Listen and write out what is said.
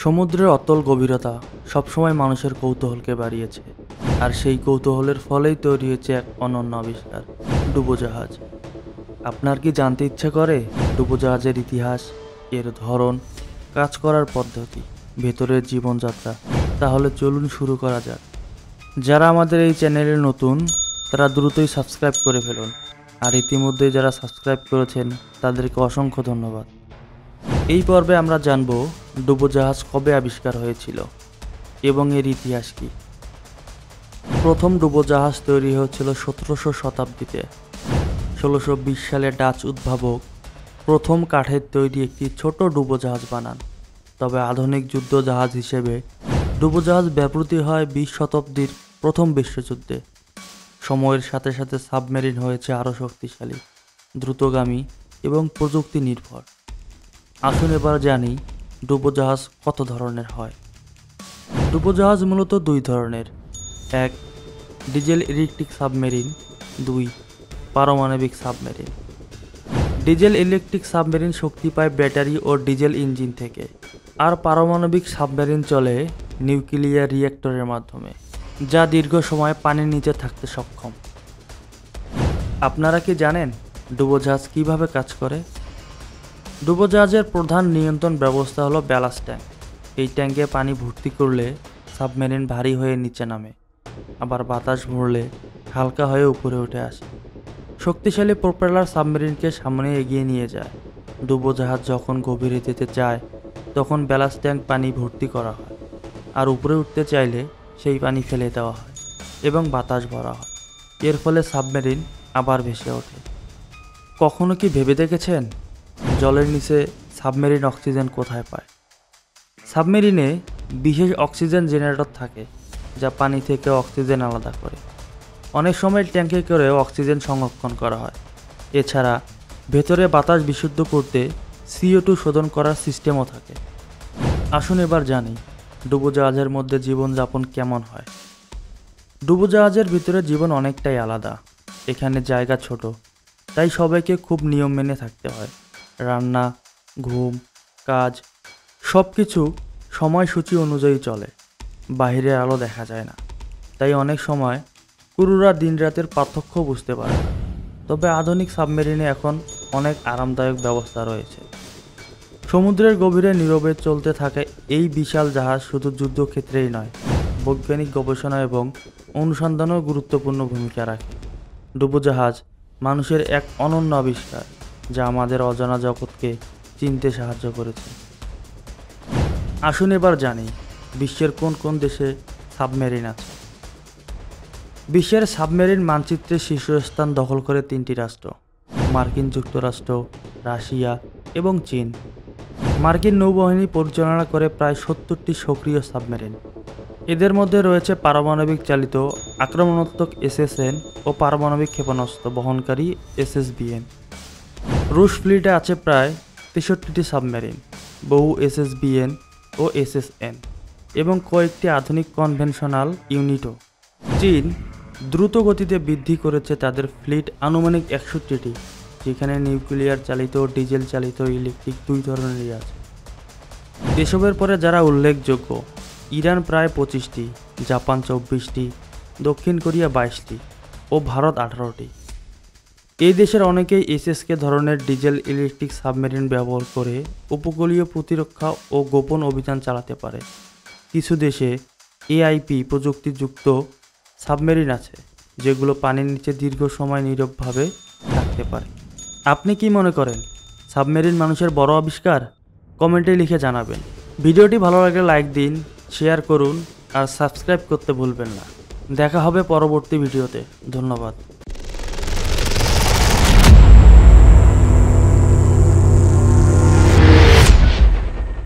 সমুদ্রের অতল গভীরতা সবসময় মানুষের কৌতূহলকে বাড়িয়েছে, আর সেই কৌতূহলের ফলেই তৈরি হয়েছে এক অনন্য আবিষ্কার, ডুবোজাহাজ। আপনার কি জানতে ইচ্ছে করে ডুবোজাহাজের ইতিহাস, এর ধরন, কাজ করার পদ্ধতি, ভেতরের জীবনযাত্রা? তাহলে চলুন শুরু করা যাক। যারা আমাদের এই চ্যানেলে নতুন তারা দ্রুতই সাবস্ক্রাইব করে ফেলুন, আর ইতিমধ্যে যারা সাবস্ক্রাইব করেছেন তাদেরকে অসংখ্য ধন্যবাদ। এই পর্বে আমরা জানব ডুবোজাহাজ কবে আবিষ্কার হয়েছিল এবং এর ইতিহাস কী। প্রথম ডুবোজাহাজ তৈরি হয়েছিল 1700 শতাব্দীতে। 1620 সালে ডাচ উদ্ভাবক প্রথম কাঠের তৈরি একটি ছোট ডুবোজাহাজ বানান। তবে আধুনিক যুদ্ধজাহাজ হিসেবে ডুবোজাহাজ ব্যবহৃত হয় 20 শতাব্দীর প্রথম বিশ্বযুদ্ধে। সময়ের সাথে সাথে সাবমেরিন হয়েছে আরও শক্তিশালী, দ্রুতগামী এবং প্রযুক্তি নির্ভর। আসুন এবার জানি ডুবোজাহাজ কত ধরনের হয়। ডুবোজাহাজ মূলত দুই ধরনের: এক, ডিজেল ইলেকট্রিক সাবমেরিন; দুই, পারমাণবিক সাবমেরিন। ডিজেল ইলেকট্রিক সাবমেরিন শক্তি পায় ব্যাটারি ও ডিজেল ইঞ্জিন থেকে, আর পারমাণবিক সাবমেরিন চলে নিউক্লিয়ার রিঅ্যাক্টরের মাধ্যমে, যা দীর্ঘ সময় পানির নিচে থাকতে সক্ষম। আপনারা কি জানেন ডুবোজাহাজ কিভাবে কাজ করে? ডুবোজাহাজের প্রধান নিয়ন্ত্রণ ব্যবস্থা হলো ব্যালাস্ট ট্যাঙ্ক। এই ট্যাঙ্কে পানি ভর্তি করলে সাবমেরিন ভারী হয়ে নিচে নামে, আবার বাতাস ভরলে হালকা হয়ে উপরে উঠে আসে। শক্তিশালী প্রোপেলার সাবমেরিনকে সামনে এগিয়ে নিয়ে যায়। ডুবোজাহাজ যখন গভীরে যেতে চায় তখন ব্যালাস্ট ট্যাঙ্ক পানি ভর্তি করা হয়, আর উপরে উঠতে চাইলে সেই পানি ফেলে দেওয়া হয় এবং বাতাস ভরা হয়। এর ফলে সাবমেরিন আবার ভেসে ওঠে। কখনো কি ভেবে দেখেছেন জলের নিচে সাবমেরিন অক্সিজেন কোথায় পায়? সাবমেরিনে বিশেষ অক্সিজেন জেনারেটর থাকে, যা পানি থেকে অক্সিজেন আলাদা করে। অনেক সময় ট্যাঙ্কে করে অক্সিজেন সংরক্ষণ করা হয়। এছাড়া ভেতরে বাতাস বিশুদ্ধ করতে CO2 শোধন করার সিস্টেমও থাকে। আসুন এবার জানি ডুবোজাহাজের মধ্যে জীবনযাপন কেমন হয়। ডুবোজাহাজের ভিতরে জীবন অনেকটাই আলাদা। এখানে জায়গা ছোট, তাই সবাইকে খুব নিয়ম মেনে থাকতে হয়। রান্না, ঘুম, কাজ সব কিছু সময়সূচি অনুযায়ী চলে। বাইরের আলো দেখা যায় না, তাই অনেক সময় ক্রুরা দিনরাতের পার্থক্য বুঝতে পারে না। তবে আধুনিক সাবমেরিনে এখন অনেক আরামদায়ক ব্যবস্থা রয়েছে। সমুদ্রের গভীরে নীরবে চলতে থাকে এই বিশাল জাহাজ শুধু যুদ্ধক্ষেত্রেই নয়, বৈজ্ঞানিক গবেষণা এবং অনুসন্ধানেও গুরুত্বপূর্ণ ভূমিকা রাখে। ডুবোজাহাজ মানুষের এক অনন্য আবিষ্কার, যা আমাদের অজানা জগৎকে চিনতে সাহায্য করেছে। আসুন এবার জানি বিশ্বের কোন কোন দেশে সাবমেরিন আছে। বিশ্বের সাবমেরিন মানচিত্রে শীর্ষস্থান দখল করে 3টি রাষ্ট্র: মার্কিন যুক্তরাষ্ট্র, রাশিয়া এবং চীন। মার্কিন নৌবাহিনী পরিচালনা করে প্রায় 70টি সক্রিয় সাবমেরিন। এদের মধ্যে রয়েছে পারমাণবিক চালিত আক্রমণাত্মক SSN ও পারমাণবিক ক্ষেপণাস্ত্র বহনকারী SSBN। রুশ ফ্লিটে আছে প্রায় 63টি সাবমেরিন, বহু SSBN ও SSN এবং কয়েকটি আধুনিক কনভেনশনাল ইউনিটও। চীন দ্রুত গতিতে বৃদ্ধি করেছে তাদের ফ্লিট আনুমানিক 61টি, যেখানে নিউক্লিয়ার চালিত ও ডিজেল চালিত ইলেকট্রিক দুই ধরনেরই আছে। এসবের পরে যারা উল্লেখযোগ্য: ইরান প্রায় 25টি, জাপান 24টি, দক্ষিণ কোরিয়া 22টি ও ভারত 18টি। এই দেশের অনেকেই SSK ধরনের ডিজেল ইলেকট্রিক সাবমেরিন ব্যবহার করে উপকূলীয় প্রতিরক্ষা ও গোপন অভিযান চালাতে পারে। কিছু দেশে AIP প্রযুক্তিযুক্ত সাবমেরিন আছে, যেগুলো পানির নিচে দীর্ঘ সময় নীরবভাবে থাকতে পারে। আপনি কি মনে করেন সাবমেরিন মানুষের বড় আবিষ্কার? কমেন্টে লিখে জানাবেন। ভিডিওটি ভালো লাগলে লাইক দিন, শেয়ার করুন আর সাবস্ক্রাইব করতে ভুলবেন না। দেখা হবে পরবর্তী ভিডিওতে। ধন্যবাদ।